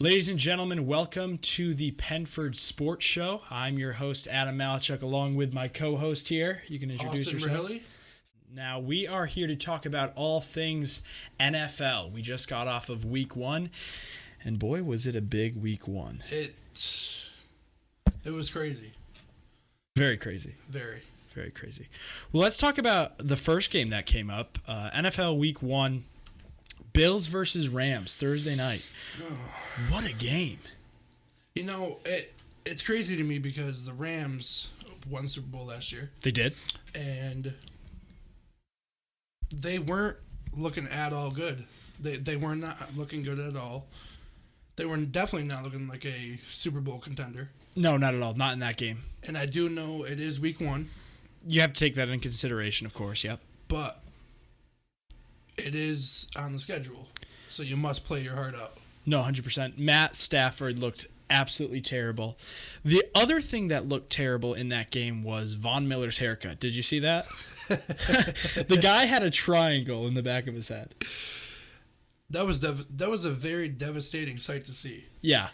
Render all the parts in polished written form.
Ladies and gentlemen, welcome to the Penford Sports Show. I'm your host, Adam Malachuk, along with my co-host here. You can introduce yourself. Really? Now, we are here to talk about all things NFL. We just got off of week one, and boy, was it a big week one. It was crazy. Very crazy. Very crazy. Well, let's talk about the first game that came up. NFL week one, Bills versus Rams, Thursday night. What a game. You know, it's crazy to me because the Rams won Super Bowl last year. They did. And they weren't looking at all good. They were not looking good at all. They were definitely not looking like a Super Bowl contender. No, not at all. Not in that game. And I do know it is week one. You have to take that into consideration, of course, yep. But it is on the schedule, so you must play your heart out. No, 100%. Matt Stafford looked absolutely terrible. The other thing that looked terrible in that game was Von Miller's haircut. Did you see that? The guy had a triangle in the back of his head. That was a very devastating sight to see. Yeah.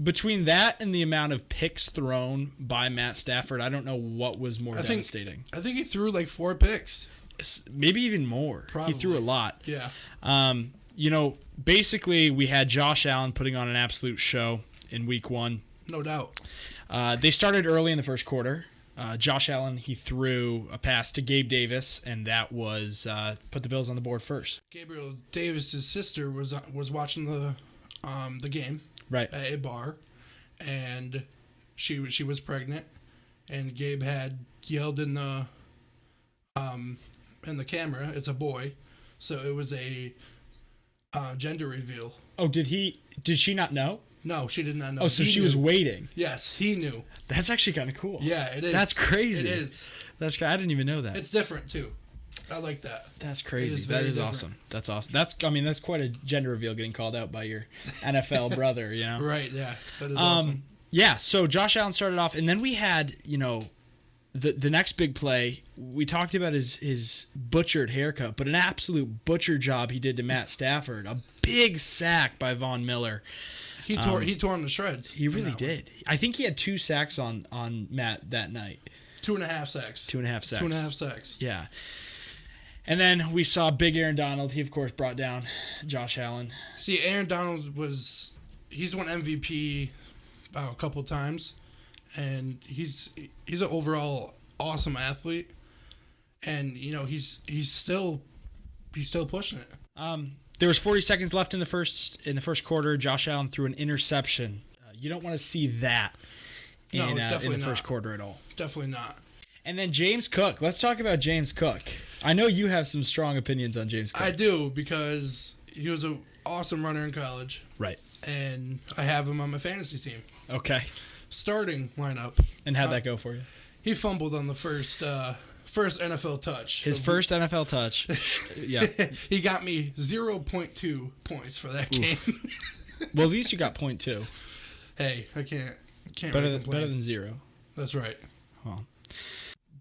Between that and the amount of picks thrown by Matt Stafford, I don't know what was more devastating. I think he threw like 4 picks. Maybe even more. Probably. He threw a lot. Yeah. Basically, we had Josh Allen putting on an absolute show in week one. No doubt. They started early in the first quarter. Josh Allen, he threw a pass to Gabe Davis, and that was put the Bills on the board first. Gabriel Davis's sister was watching the game right at a bar, and she was pregnant, and Gabe had yelled in the camera, "It's a boy," so it was a gender reveal. Oh, did she not know? No, she did not know. Oh, so she was waiting. Yes, he knew. That's actually kind of cool. Yeah, it is. That's crazy. It is. I didn't even know that. It's different too. I like that. That's crazy. That is awesome. That's awesome. That's quite a gender reveal getting called out by your NFL brother, you know? Right, yeah. That is awesome. Yeah, so Josh Allen started off, and then we had, the next big play. We talked about his butchered haircut, but an absolute butcher job he did to Matt Stafford. A big sack by Von Miller. He tore him to shreds. He really did. I think he had 2 sacks on Matt that night. 2.5 sacks. 2.5 sacks. 2.5 sacks. Yeah. And then we saw big Aaron Donald. He, of course, brought down Josh Allen. See, Aaron Donald he's won MVP a couple times, and he's an overall awesome athlete, and he's still pushing it. There was 40 seconds left in the first quarter. Josh Allen threw an interception. You don't want to see that in the first quarter at all. Definitely not. And then James Cook. Let's talk about James Cook. I know you have some strong opinions on James Cook. I do, because he was an awesome runner in college. Right. And I have him on my fantasy team. Okay. Starting lineup. And how'd that go for you? He fumbled on the first NFL touch. His first NFL touch. Yeah. He got me 0.2 points for that game. Well, at least you got 0.2. Hey, I can't better than 0. That's right. Well,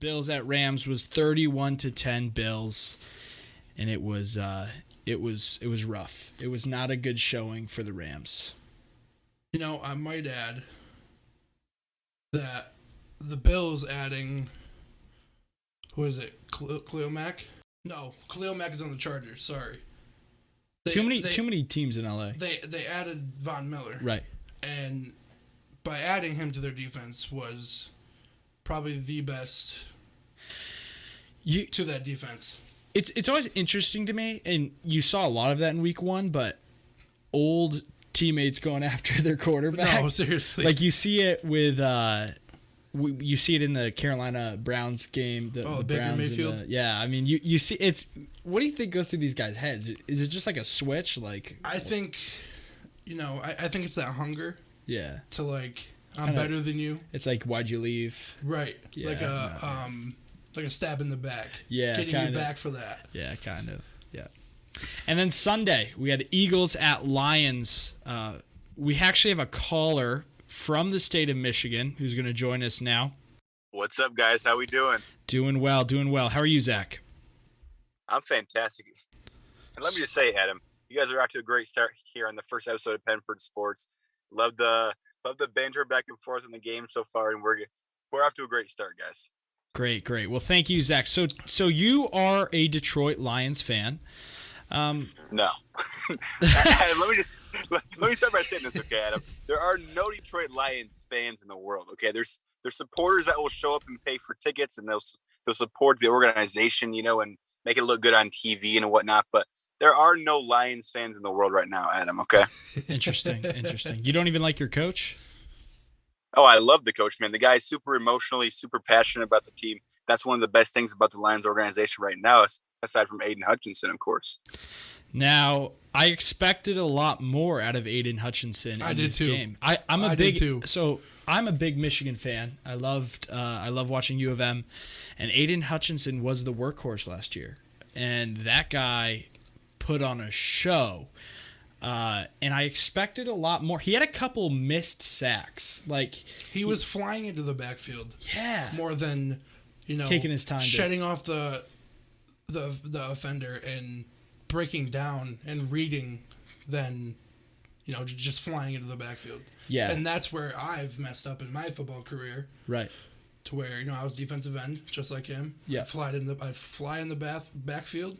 Bills at Rams was 31-10 Bills, and it was rough. It was not a good showing for the Rams. I might add that the Bills adding, who is it? Khalil Mack? No, Khalil Mack is on the Chargers. Sorry. Too many teams in LA. They added Von Miller. Right. And by adding him to their defense was probably the best to that defense. It's always interesting to me, and you saw a lot of that in week one, but old teammates going after their quarterback. No, seriously. Like you see it with you see it in the Carolina Browns game. The Baker Browns Mayfield? Yeah, I mean you see it's. What do you think goes through these guys' heads? Is it just like a switch? Like I think, I think it's that hunger. Yeah. To I'm better than you. It's like, why'd you leave? Right. Yeah, like a stab in the back. Yeah, getting you back for that. Yeah, kind of. Yeah. And then Sunday, we had Eagles at Lions. We actually have a caller from the state of Michigan who's going to join us now. What's up, guys? How we doing? Doing well. How are you, Zach? I'm fantastic. And let me just say, Adam, You guys are off to a great start here on the first episode of Penford Sports. Love the banter back and forth in the game so far, and we're off to a great start, guys. Great. Well, thank you, Zach. So you are a Detroit Lions fan. No. let me start by saying this, okay, Adam? There are no Detroit Lions fans in the world, okay? There's supporters that will show up and pay for tickets, and they'll support the organization, and make it look good on TV and whatnot. But there are no Lions fans in the world right now, Adam. Okay. Interesting. You don't even like your coach? Oh, I love the coach, man. The guy's super emotionally, super passionate about the team. That's one of the best things about the Lions organization right now, aside from Aiden Hutchinson, of course. Now, I expected a lot more out of Aiden Hutchinson in this game. I'm a big Michigan fan. I love watching U of M, and Aiden Hutchinson was the workhorse last year, and that guy put on a show. And I expected a lot more. He had a couple missed sacks. He was flying into the backfield. Yeah. More than, taking his time, shedding off the offender and breaking down and reading than, just flying into the backfield. Yeah. And that's where I've messed up in my football career. Right. To where, I was defensive end, just like him. Yeah. I fly in the backfield,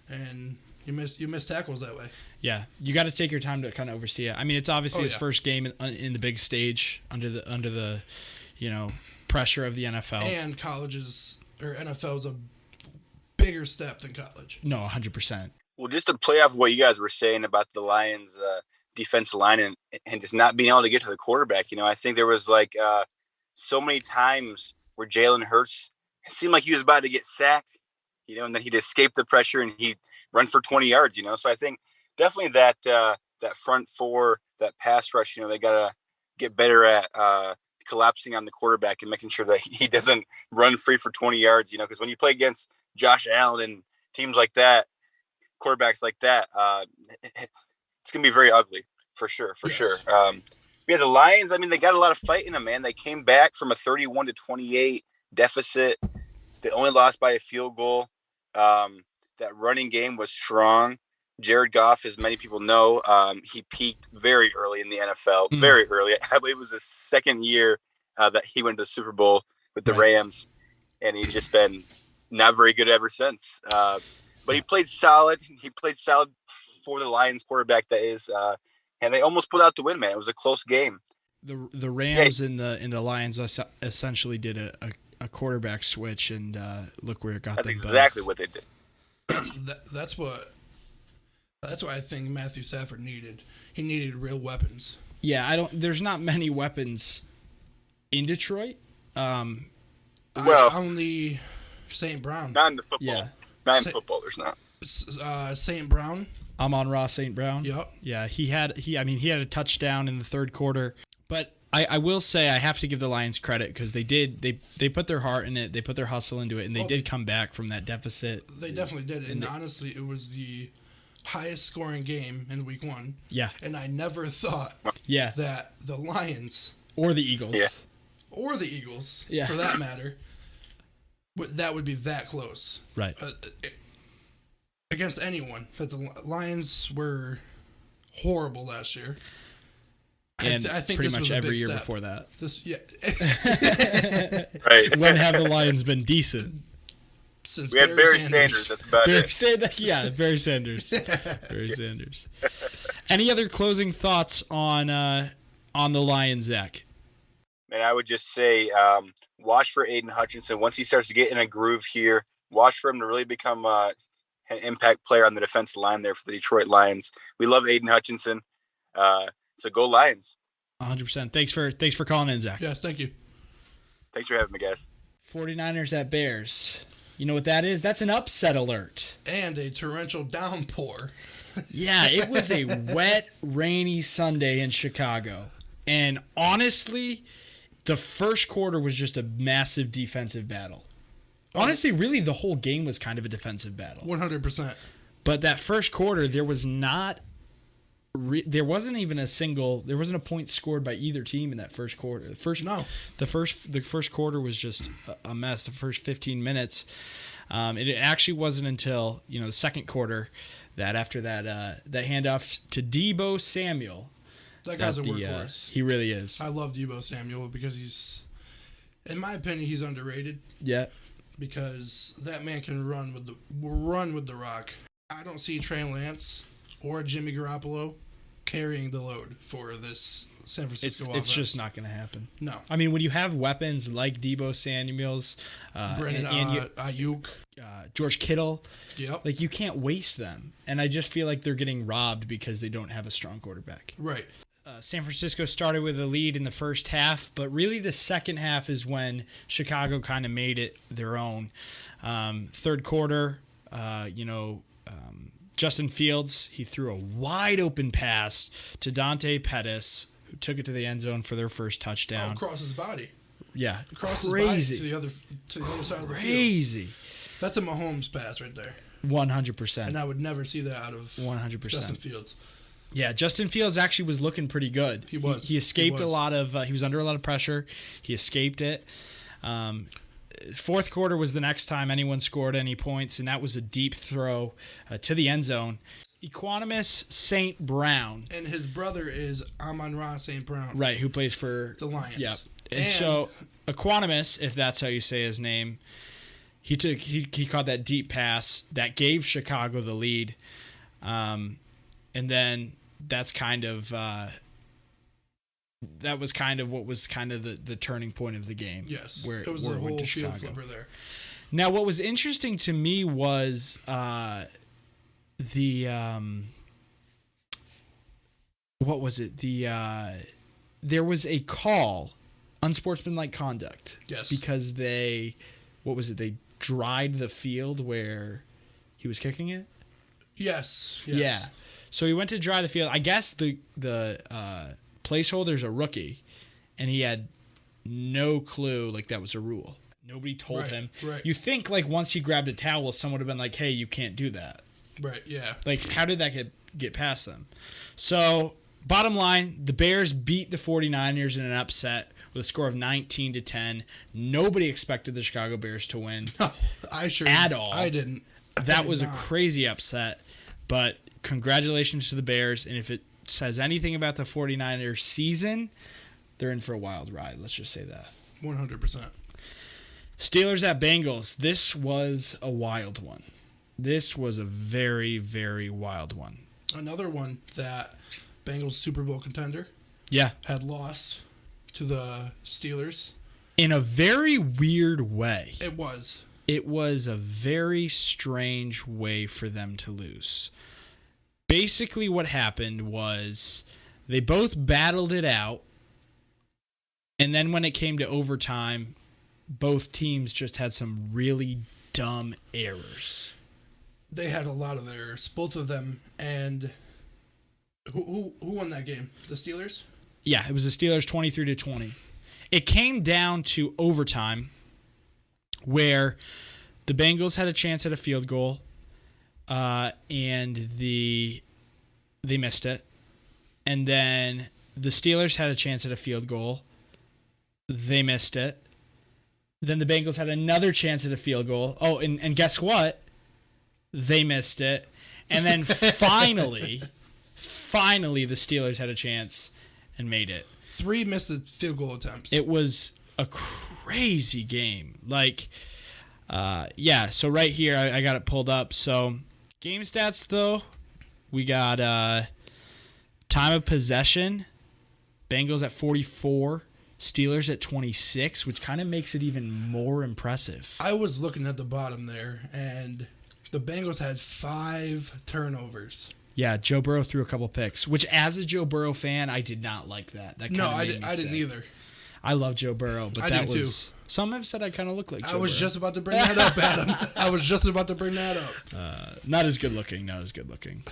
and you miss tackles that way. Yeah, you got to take your time to kind of oversee it. I mean, it's obviously his first game in the big stage under the pressure of the NFL. And colleges or NFL is a bigger step than college. No, 100%. Well, just to play off what you guys were saying about the Lions' defensive line and just not being able to get to the quarterback, I think there was so many times where Jalen Hurts seemed like he was about to get sacked, and then he'd escape the pressure and he'd run for 20 yards, So I think definitely that front four, that pass rush, they got to get better at collapsing on the quarterback and making sure that he doesn't run free for 20 yards, because when you play against Josh Allen and teams like that, quarterbacks like that, it's going to be very ugly for sure. The Lions, they got a lot of fight in them, man. They came back from a 31-28 deficit. They only lost by a field goal. That running game was strong. Jared Goff, as many people know, he peaked very early in the NFL, very early. I believe it was his second year that he went to the Super Bowl with the Rams, and he's just been not very good ever since. But he played solid. He played solid for the Lions quarterback, that is, and they almost pulled out the win, man. It was a close game. The Rams and the Lions essentially did a quarterback switch, and look where it got them. That's exactly what they did. That's what I think Matthew Stafford needed. He needed real weapons. Yeah, there's not many weapons in Detroit. Only St. Brown. Not in the football. Yeah. Not in football, there's not. St. Brown. Amon-Ra St. Brown. Yep. Yeah, he had a touchdown in the third quarter. But I will say I have to give the Lions credit because they put their heart in it, they put their hustle into it, and they did come back from that deficit. They definitely did. And honestly, it was the highest scoring game in week 1. Yeah. And I never thought that the Lions or the Eagles. Yeah. Or the Eagles, for that matter, that would be that close. Right. Against anyone. That the Lions were horrible last year. And I think pretty this much was a every big year step. before that. Right. When have the Lions been decent? Since we had Barry Sanders. That's about it. Barry Sanders. Barry Sanders. Any other closing thoughts on the Lions, Zach? Man, I would just say watch for Aiden Hutchinson. Once he starts to get in a groove here, watch for him to really become an impact player on the defensive line there for the Detroit Lions. We love Aiden Hutchinson. So go Lions. 100%. Thanks for calling in, Zach. Yes, thank you. Thanks for having me, guys. 49ers at Bears. You know what that is? That's an upset alert. And a torrential downpour. Yeah, it was a wet, rainy Sunday in Chicago. And honestly, the first quarter was just a massive defensive battle. Honestly, really, the whole game was kind of a defensive battle. 100%. But that first quarter, there wasn't even there wasn't a point scored by either team in that first quarter. The first quarter was just a mess. The first 15 minutes, it actually wasn't until the second quarter that after that handoff to Deebo Samuel. That guy's a workhorse. He really is. I love Deebo Samuel because he's, in my opinion, he's underrated. Yeah. Because that man can run with the rock. I don't see Trey Lance or Jimmy Garoppolo carrying the load for this San Francisco offense. It's just not going to happen. No. I mean, when you have weapons like Deebo Samuels, Brandon Ayuk, George Kittle, yep. like you can't waste them. And I just feel like they're getting robbed because they don't have a strong quarterback. Right. San Francisco started with a lead in the first half, but really the second half is when Chicago kind of made it their own. Third quarter, Justin Fields, he threw a wide open pass to Dante Pettis, who took it to the end zone for their first touchdown. Across his body. Yeah, Across crazy. his body to the other side of the field. Crazy. That's a Mahomes pass right there. 100%. And I would never see that out of 100%. Justin Fields. Yeah, Justin Fields actually was looking pretty good. He was. He escaped a lot of. He was under a lot of pressure. He escaped it. Fourth quarter was the next time anyone scored any points, and that was a deep throw to the end zone. Equanimous St. Brown. And his brother is Amon-Ra St. Brown. Right, who plays for the Lions. Yep. And so Equanimous, if that's how you say his name, he caught that deep pass that gave Chicago the lead. And then that's kind of that was kind of what was kind of the turning point of the game. Yes, where it was where a it went whole to field Chicago. flipper there. Now, what was interesting to me was what was it? There was a call, unsportsmanlike conduct. Yes, because they dried the field where he was kicking it. Yes. Yeah. So he went to dry the field. I guess the placeholder's a rookie, and he had no clue like that was a rule. Nobody told him. Right. You think like once he grabbed a towel, someone would have been like, "Hey, you can't do that." Right. Yeah. Like, how did that get past them? So, bottom line, the Bears beat the 49ers in an upset with a score of 19-10. Nobody expected the Chicago Bears to win. No, I sure at all. I didn't. That was a crazy upset, but congratulations to the Bears, and if it says anything about the 49ers season, they're in for a wild ride. Let's just say that. 100%. Steelers at Bengals. This was a wild one. This was a very, very wild one. Another one that Bengals Super Bowl contender had lost to the Steelers. In a very weird way. It was. It was a very strange way for them to lose. Basically what happened was they both battled it out, and then when it came to overtime, both teams just had some really dumb errors. They had a lot of errors, both of them, and who won that game? The Steelers? Yeah, it was the Steelers 23-20. It came down to overtime, where the Bengals had a chance at a field goal, and they missed it. And then the Steelers had a chance at a field goal. They missed it. Then the Bengals had another chance at a field goal. Oh, and guess what? They missed it. And then finally, the Steelers had a chance and made it. 3 missed field goal attempts. It was a crazy game. Like, so right here, I got it pulled up. So, game stats, though, we got time of possession, Bengals at 44, Steelers at 26, which kind of makes it even more impressive. I was looking at the bottom there, and the Bengals had 5 turnovers. Yeah, Joe Burrow threw a couple picks, which as a Joe Burrow fan, I did not like that. I didn't either. I love Joe Burrow, but that was... Too. Some have said I kind of look like Joe Burrow. I was just about to bring that up, Adam. I was just about to bring that up. Not as good looking.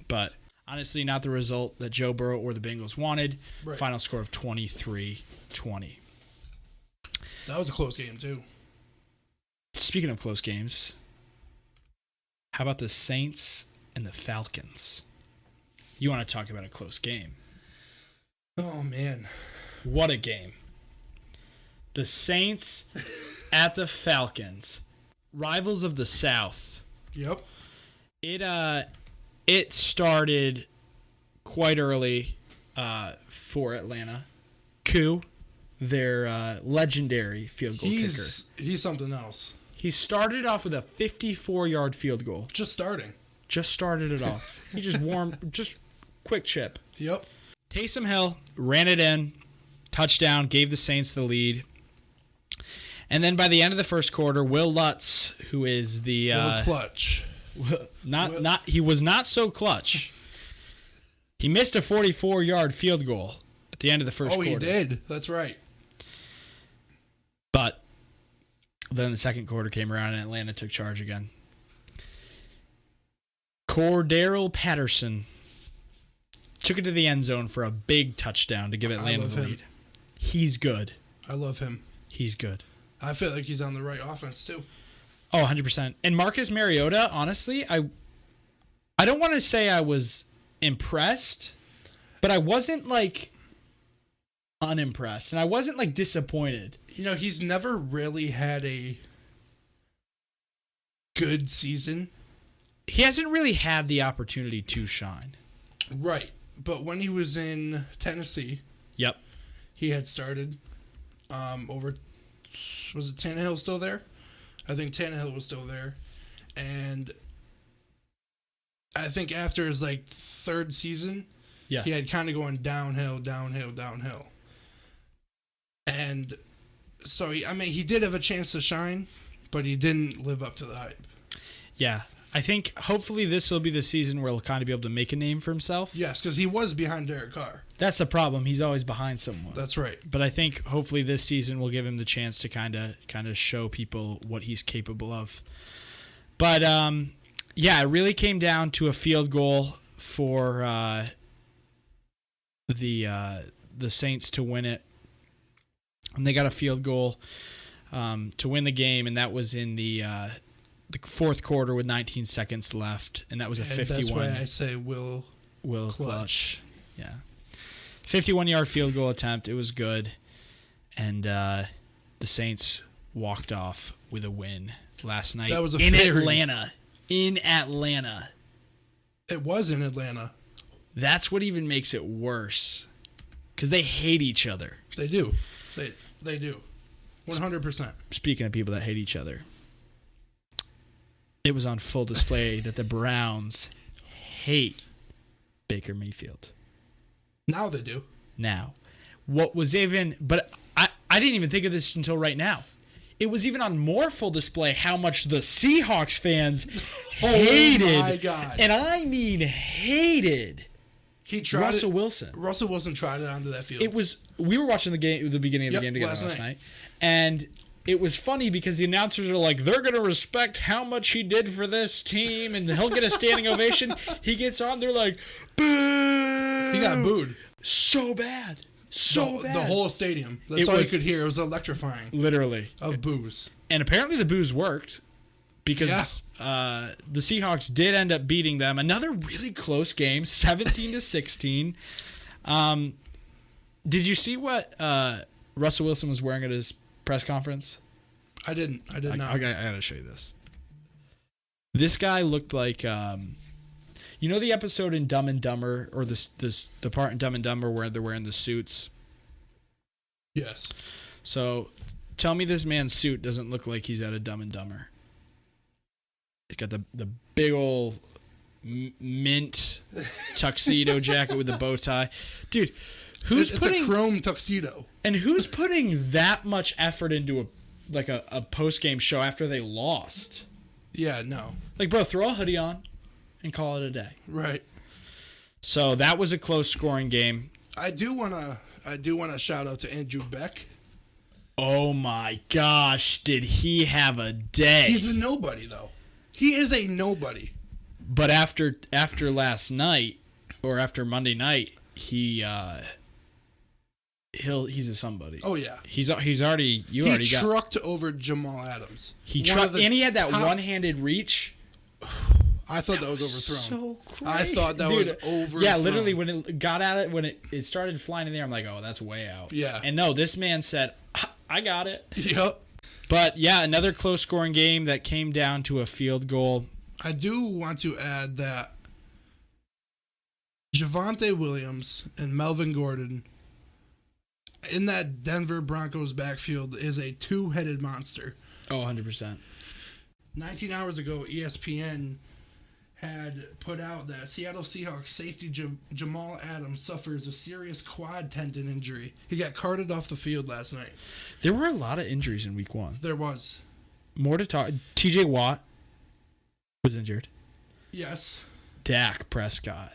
But honestly, not the result that Joe Burrow or the Bengals wanted. Right. Final score of 23-20. That was a close game, too. Speaking of close games, how about the Saints and the Falcons? You want to talk about a close game. Oh, man. What a game. The Saints at the Falcons. Rivals of the South. Yep. it started quite early for Atlanta. Koo, their legendary field goal kicker. He's something else. He started off with a 54-yard field goal. Just starting. Just started it off. He just just quick chip. Yep. Taysom Hill ran it in, touchdown, gave the Saints the lead. And then by the end of the first quarter, Will Lutz, who is the clutch. He was not so clutch. He missed a 44-yard field goal at the end of the first quarter. Oh, he did. That's right. But then the second quarter came around and Atlanta took charge again. Cordero Patterson took it to the end zone for a big touchdown to give Atlanta the lead. He's good. I love him. He's good. I feel like he's on the right offense, too. Oh, 100%. And Marcus Mariota, honestly, I don't want to say I was impressed, but I wasn't, like, unimpressed. And I wasn't, like, disappointed. You know, he's never really had a good season. He hasn't really had the opportunity to shine. Right. But when he was in Tennessee, yep, he had started over. Was it Tannehill still there? I think Tannehill was still there. And I think after his, like, third season, yeah, he had kind of going downhill. And so, he did have a chance to shine, but he didn't live up to the hype. Yeah. I think hopefully this will be the season where he'll kind of be able to make a name for himself. Yes, because he was behind Derek Carr. That's the problem. He's always behind someone. That's right. But I think hopefully this season will give him the chance to kind of show people what he's capable of. But yeah, it really came down to a field goal for the Saints to win it, and they got a field goal to win the game, and that was in the fourth quarter with 19 seconds left, and that was a 51. That's why I say Will clutch. Yeah. 51-yard field goal attempt. It was good. And the Saints walked off with a win last night. That was Atlanta. In Atlanta. It was in Atlanta. That's what even makes it worse. Because they hate each other. They do. They do. 100%. Speaking of people that hate each other, it was on full display that the Browns hate Baker Mayfield. Now they do. Now. What was even... But I didn't even think of this until right now. It was even on more full display how much the Seahawks fans hated. Oh my God. And I mean hated Russell Wilson. Russell Wilson tried it onto that field. We were watching the beginning of the game together last night. And it was funny because the announcers are like, they're going to respect how much he did for this team, and he'll get a standing ovation. He gets on, they're like, boo! He got booed. So bad. Bad. The whole stadium. That's all you could hear. It was electrifying. Literally. Of boos. And apparently the boos worked because the Seahawks did end up beating them. Another really close game, 17-16. Did you see what Russell Wilson was wearing at his press conference? I did not. I gotta show you this. This guy looked like, you know the episode in Dumb and Dumber, or the part in Dumb and Dumber where they're wearing the suits? Yes. So, tell me this man's suit doesn't look like he's at a Dumb and Dumber. He's got the big old mint tuxedo jacket with the bow tie. Dude, it's a chrome tuxedo. And who's putting that much effort into a post-game show after they lost? Yeah, no. Like, bro, throw a hoodie on and call it a day. Right. So that was a close scoring game. I do wanna shout out to Andrew Beck. Oh my gosh, did he have a day? He's a nobody though. He is a nobody. But after last night, or after Monday night, he's a somebody. Oh yeah. He trucked over Jamal Adams. He had that one-handed reach. I thought that was overthrown. So crazy. I thought that was overthrown. Yeah, literally when it got at it, when it started flying in the air, I'm like, oh, that's way out. Yeah. And no, this man said, I got it. Yep. But yeah, another close scoring game that came down to a field goal. I do want to add that Javonte Williams and Melvin Gordon in that Denver Broncos backfield is a two-headed monster. Oh, 100%. 19 hours ago, ESPN had put out that Seattle Seahawks safety Jamal Adams suffers a serious quad tendon injury. He got carted off the field last night. There were a lot of injuries in week 1. There was. More to talk. TJ Watt was injured. Yes. Dak Prescott.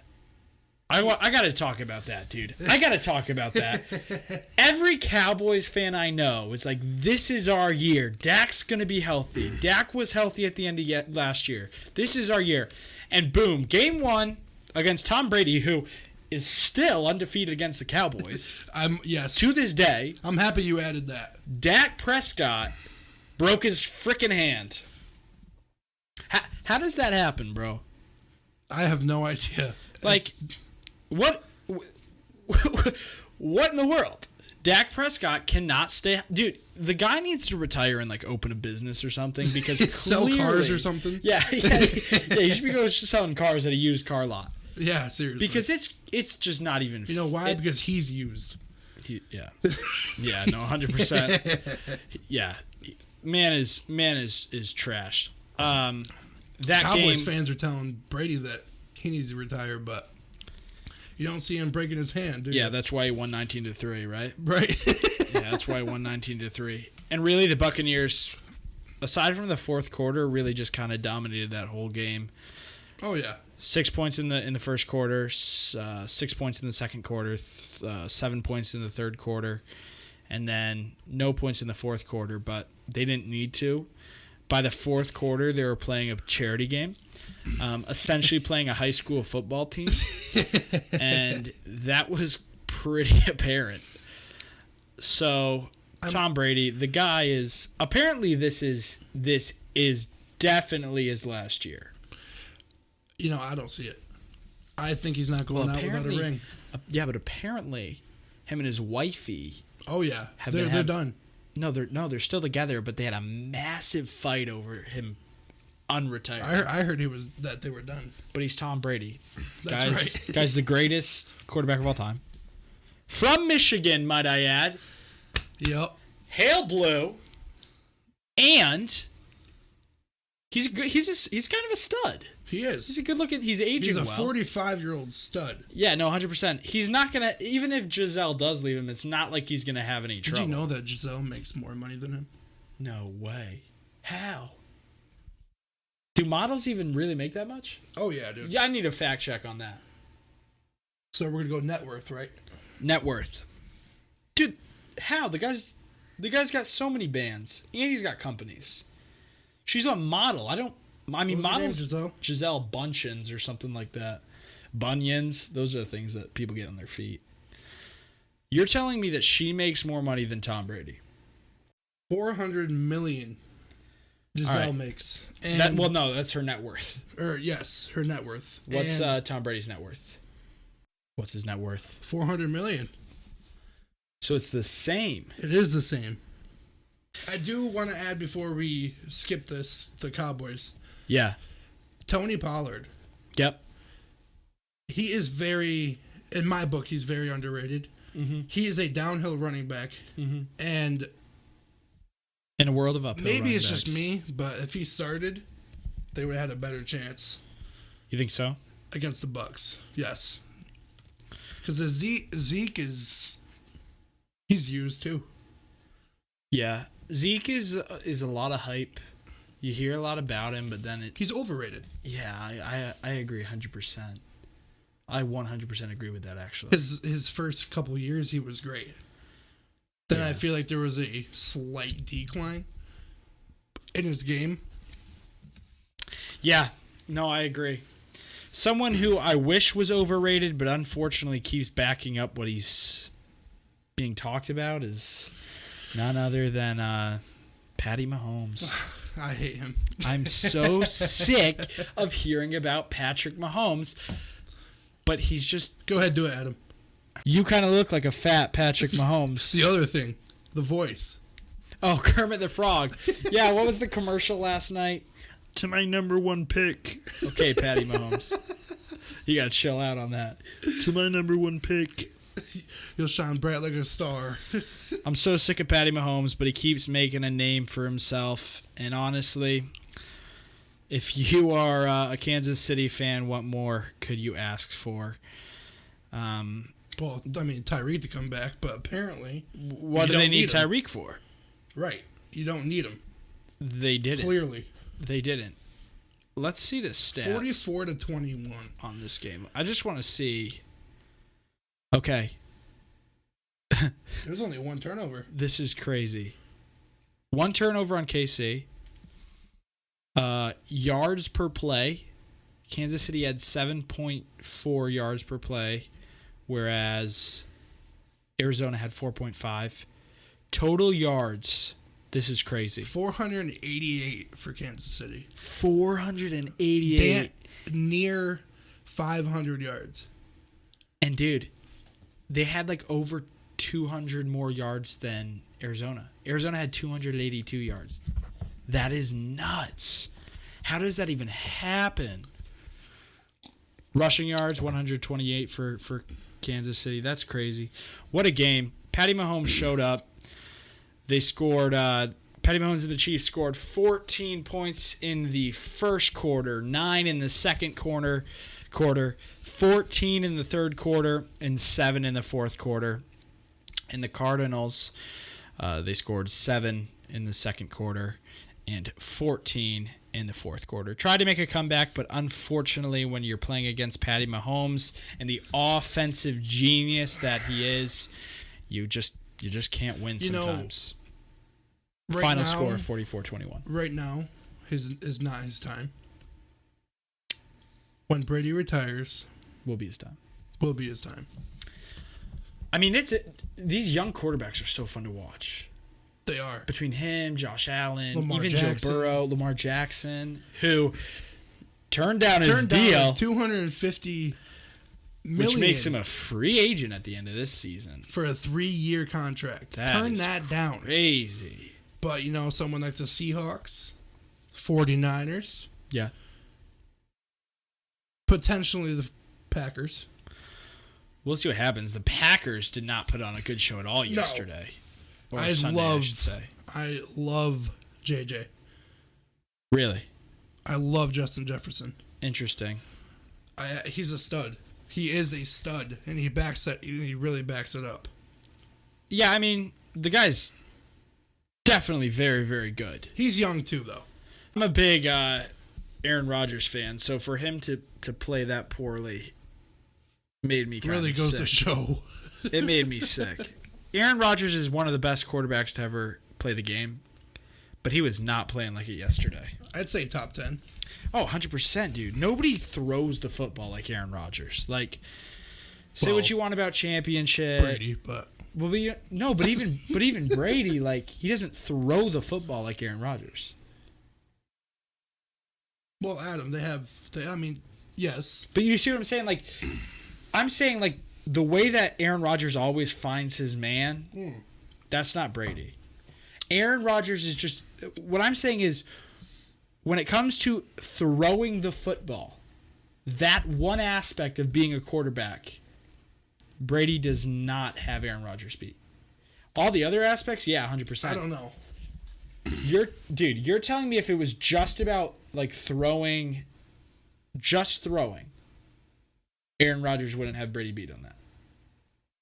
I got to talk about that, dude. I got to talk about that. Every Cowboys fan I know is like, this is our year. Dak's going to be healthy. Dak was healthy at the end of last year. This is our year. And boom, game 1 against Tom Brady, who is still undefeated against the Cowboys. Yes. To this day. I'm happy you added that. Dak Prescott broke his freaking hand. How does that happen, bro? I have no idea. Like... What in the world? Dak Prescott cannot stay. Dude, the guy needs to retire and like open a business or something because sell cars or something. Yeah. He should be going selling cars at a used car lot. Yeah, seriously. Because it's just not even. You know why? Because he's used. Yeah. Yeah. No, 100%. Yeah. Man is trashed. That Cowboys game, fans are telling Brady that he needs to retire, but. You don't see him breaking his hand, do you? Yeah, that's why he won 19-3, right? Right. Yeah, that's why he won 19-3. And really, the Buccaneers, aside from the fourth quarter, really just kind of dominated that whole game. Oh yeah. 6 points in the first quarter, 6 points in the second quarter, 7 points in the third quarter, and then no points in the fourth quarter. But they didn't need to. By the fourth quarter, they were playing a charity game. Essentially playing a high school football team, and that was pretty apparent. So Tom Brady, the guy is apparently this is definitely his last year. You know, I don't see it. I think he's not going out without a ring. Yeah, but apparently, him and his wifey. Oh yeah, they're done. No, they're still together, but they had a massive fight over him unretired. I heard that they were done. But he's Tom Brady. That's right. Guy's the greatest quarterback of all time. From Michigan, might I add. Yep. Hail blue. And he's good. He's kind of a stud. He is. He's a good looking. He's aging well. He's a 45-year-old stud. Yeah, no, 100%. He's not gonna. Even if Giselle does leave him, it's not like he's gonna have any trouble. Did you know that Giselle makes more money than him? No way. How? Do models even really make that much? Oh yeah, dude. Yeah, I need a fact check on that. So we're gonna go net worth, right? Net worth, dude. How the guy's got so many bands and he's got companies. She's a model. Models. Giselle Bunchins or something like that. Bunions. Those are the things that people get on their feet. You're telling me that she makes more money than Tom Brady? $400 million. Giselle makes. And no, that's her net worth. Yes, her net worth. What's Tom Brady's net worth? What's his net worth? $400 million. So it's the same. It is the same. I do want to add before we skip the Cowboys. Yeah. Tony Pollard. Yep. He is in my book, he's very underrated. Mm-hmm. He is a downhill running back. Mm-hmm. And in a world of uphill maybe it's just me, but if he started, they would have had a better chance. You think so? Against the Bucs, yes. Because Zeke is... He's used too. Yeah. Zeke is a lot of hype. You hear a lot about him, but then he's overrated. Yeah, I agree 100%. I 100% agree with that, actually. His first couple years, he was great. Then I feel like there was a slight decline in his game. Yeah. No, I agree. Someone who I wish was overrated, but unfortunately keeps backing up what he's being talked about is none other than Patty Mahomes. I hate him. I'm so sick of hearing about Patrick Mahomes, but he's just... Go ahead, do it, Adam. You kind of look like a fat Patrick Mahomes. The other thing, the voice. Oh, Kermit the Frog. Yeah, what was the commercial last night? To my number one pick. Okay, Patty Mahomes. You got to chill out on that. To my number one pick. You'll shine bright like a star. I'm so sick of Patty Mahomes, but he keeps making a name for himself. And honestly, if you are a Kansas City fan, what more could you ask for? Well, I mean, Tyreek to come back, but apparently... What do they need Tyreek for? Right. You don't need him. They didn't. Clearly. They didn't. Let's see the stats. 44-21. On this game. I just want to see... Okay. There's only one turnover. This is crazy. One turnover on KC. Yards per play. Kansas City had 7.4 yards per play, whereas Arizona had 4.5. Total yards. This is crazy. 488 for Kansas City. 488. Near 500 yards. And, dude, they had like over 200 more yards than Arizona. Arizona had 282 yards. That is nuts. How does that even happen? Rushing yards, 128 for Kansas City. That's crazy. What a game. Patty Mahomes showed up. They scored... Patty Mahomes and the Chiefs scored 14 points in the first quarter, 9 in the second quarter, 14 in the third quarter, and 7 in the fourth quarter. And the Cardinals, they scored 7 in the second quarter and 14 in the fourth quarter. Tried to make a comeback, but unfortunately, when you're playing against Patty Mahomes and the offensive genius that he is, you just can't win sometimes. Final score 44-21. Right now is not his time. When Brady retires, will be his time. Will be his time. I mean, these young quarterbacks are so fun to watch. They are. Between him, Josh Allen, Lamar even Jackson. Joe Burrow, Lamar Jackson, who turned down his deal, $250 million, which makes him a free agent at the end of this season for a 3-year contract. Turn that down. Crazy. But someone like the Seahawks, 49ers, yeah, potentially the Packers. We'll see what happens. The Packers did not put on a good show at all yesterday. No. Or Sunday, I should say. I love JJ. Really? I love Justin Jefferson. Interesting. He's a stud. He is a stud, and he really backs it up. Yeah, I mean, the guy's definitely very, very good. He's young too, though. I'm a big Aaron Rodgers fan, so for him to play that poorly made me kind really of goes sick. to show. It made me sick. Aaron Rodgers is one of the best quarterbacks to ever play the game, but he was not playing like it yesterday. I'd say top 10. Oh, 100%, dude. Nobody throws the football like Aaron Rodgers. Like, say what you want about championship. Brady, but... Well, but even Brady, like, he doesn't throw the football like Aaron Rodgers. Well, Adam, yes. But you see what I'm saying? Like, I'm saying, like, the way that Aaron Rodgers always finds his man, that's not Brady. Aaron Rodgers is just... What I'm saying is, when it comes to throwing the football, that one aspect of being a quarterback, Brady does not have Aaron Rodgers beat. All the other aspects, yeah, 100%. I don't know. You're telling me if it was just about, like, throwing, Aaron Rodgers wouldn't have Brady beat on that.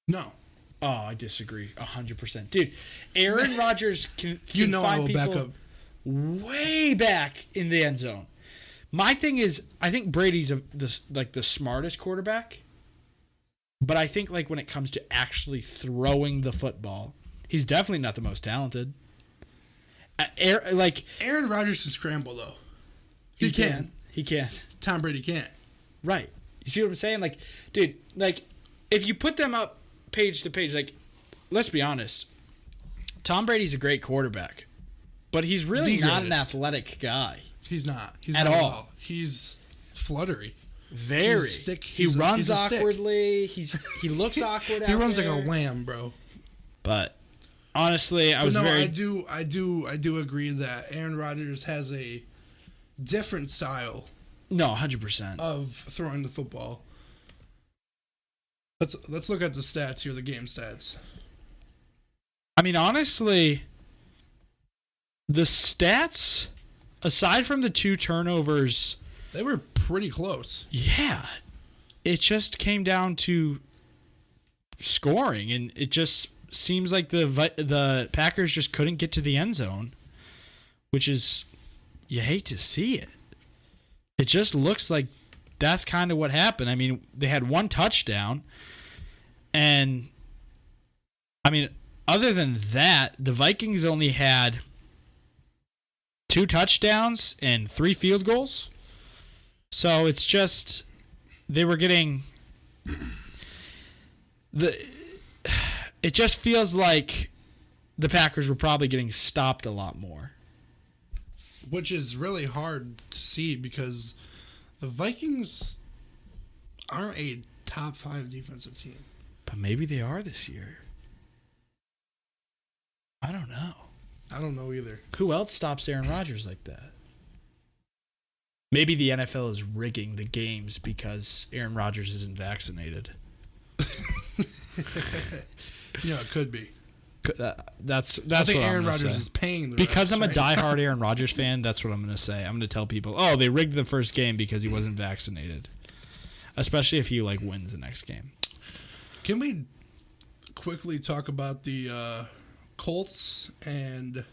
No. Oh, I disagree 100%. Dude, Aaron Rodgers can find people back up way back in the end zone. My thing is, I think Brady's the smartest quarterback, but I think like when it comes to actually throwing the football, he's definitely not the most talented. Aaron Rodgers can scramble though. He can. He can. Tom Brady can't. Right. You see what I'm saying? Like, dude, like if you put them up page to page, like, let's be honest, Tom Brady's a great quarterback, but he's really not an athletic guy. He's not. He's at not all. He's fluttery. Very. He runs awkwardly. He looks awkward. He runs like a lamb, bro. But honestly, I do agree that Aaron Rodgers has a different style. No, 100% of throwing the football. Let's look at the stats here, the game stats. I mean, honestly, the stats, aside from the 2 turnovers, they were pretty close. Yeah. It just came down to scoring, and it just seems like the Packers just couldn't get to the end zone, which is, you hate to see it. It just looks like that's kind of what happened. I mean, they had 1 touchdown, and, I mean, other than that, the Vikings only had 2 touchdowns and 3 field goals. So it's just, they were getting it just feels like the Packers were probably getting stopped a lot more. Which is really hard to see because the Vikings aren't a top 5 defensive team. But maybe they are this year. I don't know. I don't know either. Who else stops Aaron Rodgers like that? Maybe the NFL is rigging the games because Aaron Rodgers isn't vaccinated. Yeah, it could be. That's I think what Aaron I'm Rodgers say. is paying the because refs, I'm a right? diehard Aaron Rodgers fan. That's what I'm going to say. I'm going to tell people, oh, they rigged the first game because he wasn't vaccinated. Especially if he wins the next game. Can we quickly talk about the Colts and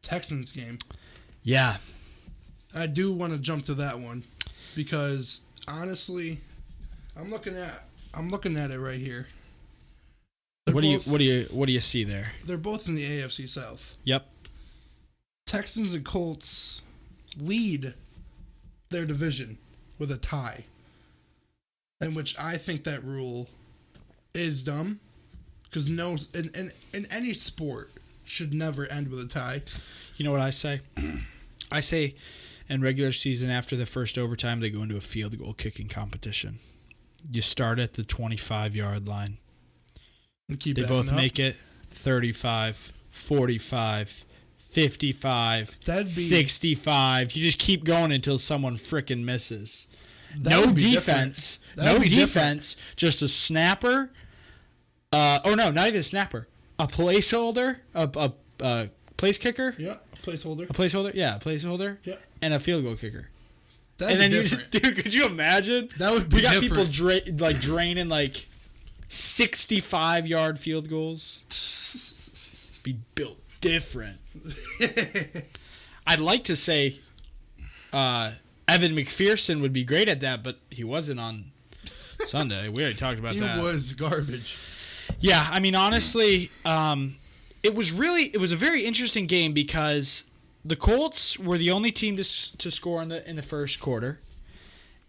Texans game? Yeah. I do want to jump to that one because honestly, I'm looking at it right here. What do you see there? They're both in the AFC South. Yep. Texans and Colts lead their division with a tie, in which I think that rule is dumb because in any sport should never end with a tie. You know what I say? I say in regular season after the first overtime they go into a field goal kicking competition. You start at the 25-yard line. And keep They both up. make it 35, 45, 55, That'd be, 65. You just keep going until someone frickin' misses. That would be defense. That would be defense. Just a snapper. Not even a snapper. A placeholder. A place kicker. Yeah, placeholder. A placeholder. Yeah, a placeholder. Yeah. And a field goal kicker. That'd And be then different. dude, could you imagine? That would be We got different. people draining 65-yard field goals. Be built different. I'd like to say Evan McPherson would be great at that, but he wasn't on Sunday. We already talked about that. He was garbage. Yeah, I mean, honestly, it was a very interesting game because the Colts were the only team to score in the first quarter,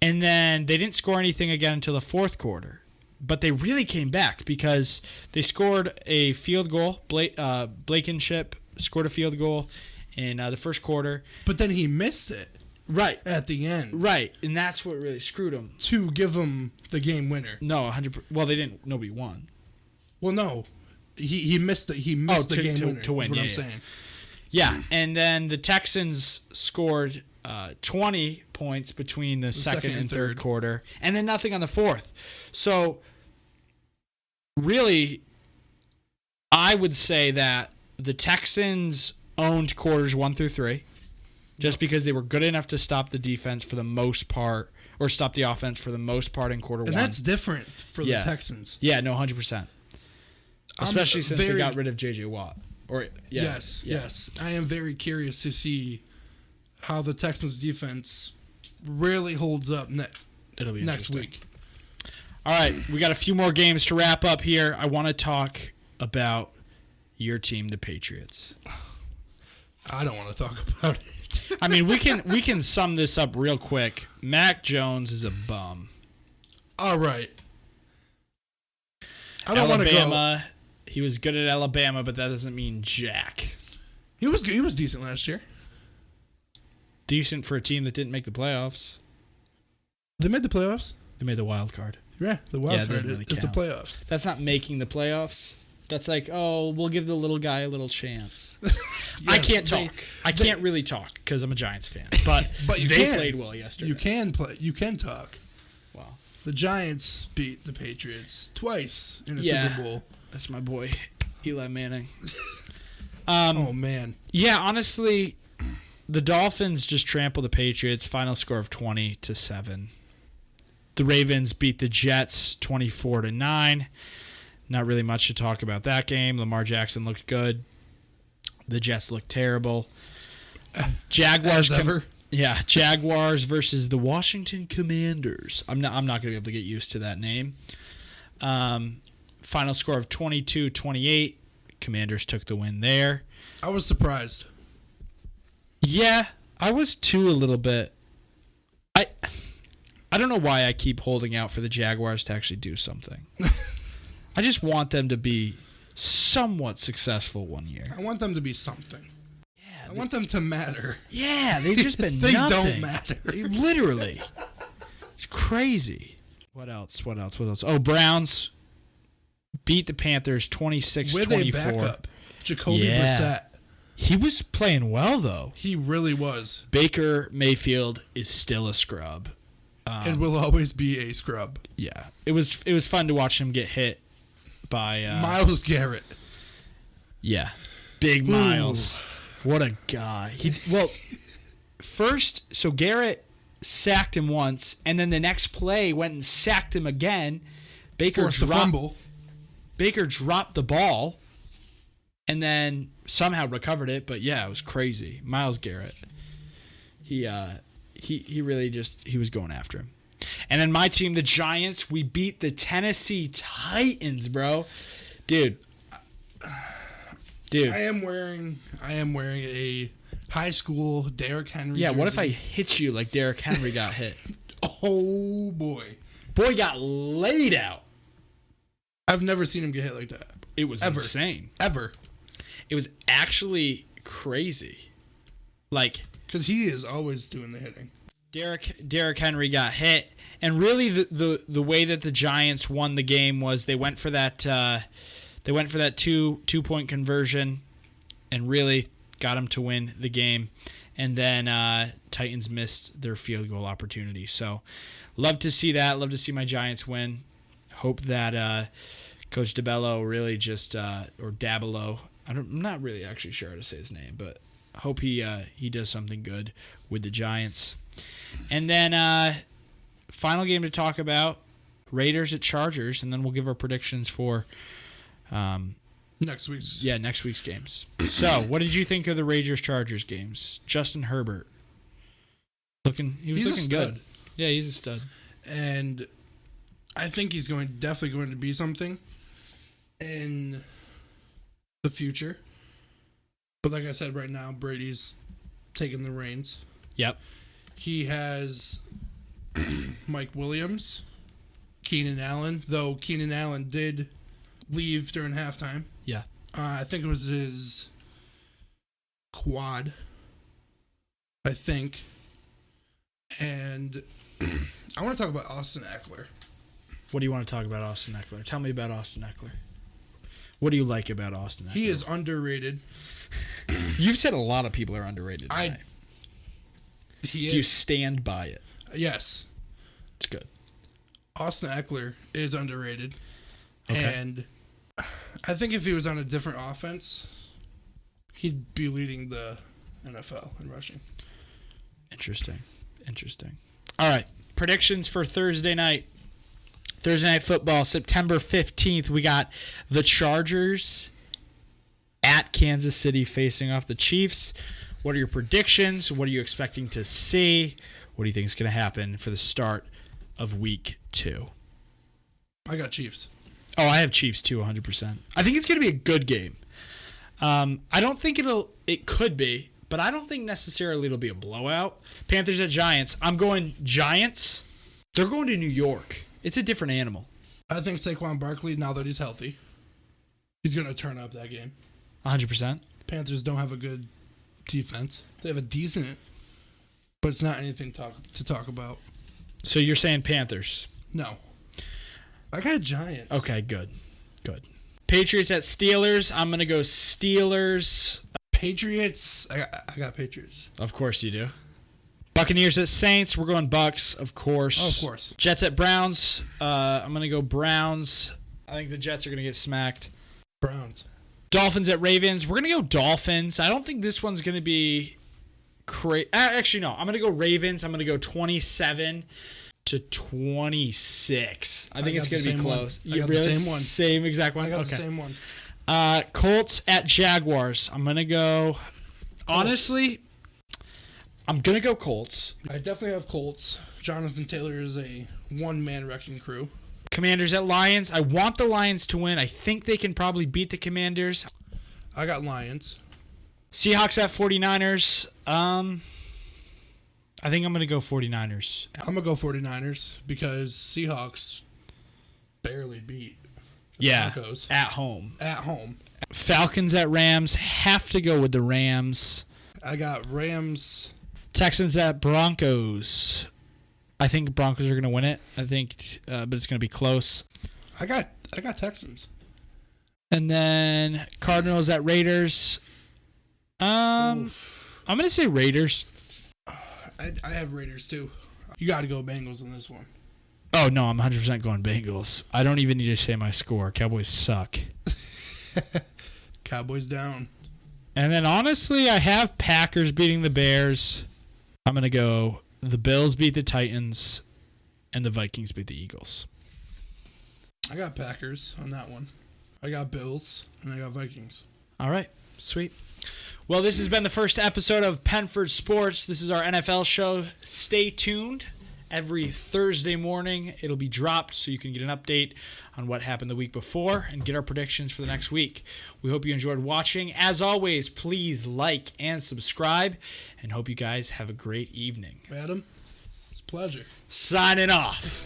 and then they didn't score anything again until the fourth quarter. But they really came back because they scored a field goal. Blankenship scored a field goal in the first quarter. But then he missed it. Right. At the end. Right. And that's what really screwed him. To give him the game winner. No, 100%. Well, they didn't. Nobody won. Well, no. He missed it. He missed the game winner. To win, is what yeah, I'm saying. Yeah, and then the Texans scored 20 points between the second and third quarter, and then nothing on the fourth. So, really, I would say that the Texans owned quarters 1 through 3, just because they were good enough to stop the defense for the most part, or stop the offense for the most part in quarter 1. And that's different for the Texans. Yeah, no, 100%. Especially since they got rid of J.J. Watt. Yes. I am very curious to see how the Texans defense really holds up It'll be next week. All right, we got a few more games to wrap up here. I want to talk about your team, the Patriots. I don't want to talk about it. I mean, we can sum this up real quick. Mac Jones is a bum. All right. I don't want to go. He was good at Alabama, but that doesn't mean jack. He was good. He was decent last year. Decent for a team that didn't make the playoffs. They made the playoffs. They made the wild card. Yeah, the wild card doesn't really is the count. playoffs. That's not making the playoffs. That's like, oh, we'll give the little guy a little chance. I can't talk. I can't really talk because I'm a Giants fan. But you they can. played well yesterday. You can play. You can talk. Well, the Giants beat the Patriots twice in a Super Bowl. That's my boy, Eli Manning. Oh, man. Yeah, honestly, the Dolphins just trampled the Patriots. Final score of 20-7. The Ravens beat the Jets 24-9. Not really much to talk about that game. Lamar Jackson looked good. The Jets looked terrible. Jaguars ever. Jaguars versus the Washington Commanders. I'm not going to be able to get used to that name. Final score of 22-28. Commanders took the win there. I was surprised. Yeah, I was too a little bit. I don't know why I keep holding out for the Jaguars to actually do something. I just want them to be somewhat successful one year. I want them to be something. I want them to matter. Yeah, they've just been they nothing. don't matter. Literally. It's crazy. What else? Oh, Browns beat the Panthers 26-24. With a backup. Jacoby Brissett. He was playing well, though. He really was. Baker Mayfield is still a scrub. And will always be a scrub. Yeah. It was fun to watch him get hit by... Myles Garrett. Yeah. Big Miles. What a guy. First, so Garrett sacked him once, and then the next play went and sacked him again. Baker dropped the ball, and then somehow recovered it. But yeah, it was crazy. Myles Garrett. He really he was going after him. And then my team, the Giants, we beat the Tennessee Titans, bro. Dude. I am wearing a high school Derrick Henry jersey. What if I hit you like Derrick Henry got hit? Oh, boy. Boy got laid out. I've never seen him get hit like that. It was insane. Ever. It was actually crazy. Because he is always doing the hitting. Derrick Henry got hit, and really the way that the Giants won the game was they went for that 2-point conversion, and really got him to win the game. And then Titans missed their field goal opportunity. So love to see that. Love to see my Giants win. Hope that Coach DeBello really just or Dabelo. I'm not really actually sure how to say his name, but hope he does something good with the Giants. And then final game to talk about, Raiders at Chargers, and then we'll give our predictions for next week's games. So, what did you think of the Raiders-Chargers games? Justin Herbert, he was looking good. Yeah, he's a stud. And I think he's definitely going to be something in the future. But like I said, right now, Brady's taking the reins. Yep. He has Mike Williams, Keenan Allen, though Keenan Allen did leave during halftime. Yeah. I think it was his quad, I think. And I want to talk about Austin Eckler. What do you want to talk about Austin Eckler? Tell me about Austin Eckler. What do you like about Austin Eckler? He is underrated. You've said a lot of people are underrated today. Do you stand by it? Yes. It's good. Austin Eckler is underrated. Okay. And I think if he was on a different offense, he'd be leading the NFL in rushing. Interesting. All right. Predictions for Thursday night. Thursday Night Football, September 15th. We got the Chargers at Kansas City facing off the Chiefs. What are your predictions? What are you expecting to see? What do you think is going to happen for the start of Week 2? I got Chiefs. Oh, I have Chiefs too, 100%. I think it's going to be a good game. I don't think it could be, but I don't think necessarily it'll be a blowout. Panthers at Giants. I'm going Giants. They're going to New York. It's a different animal. I think Saquon Barkley, now that he's healthy, he's going to turn up that game. 100%. Panthers don't have a good defense. They have a decent, but it's not anything to talk about. So you're saying Panthers? No. I got Giants. Okay, good. Patriots at Steelers. I'm going to go Steelers. Patriots. I got Patriots. Of course you do. Buccaneers at Saints. We're going Bucks, of course. Oh, of course. Jets at Browns. I'm going to go Browns. I think the Jets are going to get smacked. Browns. Dolphins at Ravens. We're going to go Dolphins. I don't think this one's going to be crazy. Actually, no. I'm going to go Ravens. I'm going to go 27-26. I think it's going to be close. I got the same one. Same exact one? I got the same one. Colts at Jaguars. I'm going to go... Honestly, I'm going to go Colts. I definitely have Colts. Jonathan Taylor is a one-man wrecking crew. Commanders at Lions. I want the Lions to win. I think they can probably beat the Commanders. I got Lions. Seahawks at 49ers. I think I'm going to go 49ers. I'm going to go 49ers because Seahawks barely beat the Broncos. At home. At home. Falcons at Rams. Have to go with the Rams. I got Rams. Texans at Broncos. I think Broncos are going to win it. I think, but it's going to be close. I got Texans. And then Cardinals at Raiders. I'm going to say Raiders. I have Raiders too. You got to go Bengals in this one. Oh, no, I'm 100% going Bengals. I don't even need to say my score. Cowboys suck. Cowboys down. And then, honestly, I have Packers beating the Bears. I'm going to go the Bills beat the Titans, and the Vikings beat the Eagles. I got Packers on that one. I got Bills, and I got Vikings. All right, sweet. Well, this has been the first episode of Penford Sports. This is our NFL show. Stay tuned. Every Thursday morning, it'll be dropped so you can get an update on what happened the week before and get our predictions for the next week. We hope you enjoyed watching. As always, please like and subscribe, and hope you guys have a great evening. Adam, it's a pleasure. Signing off.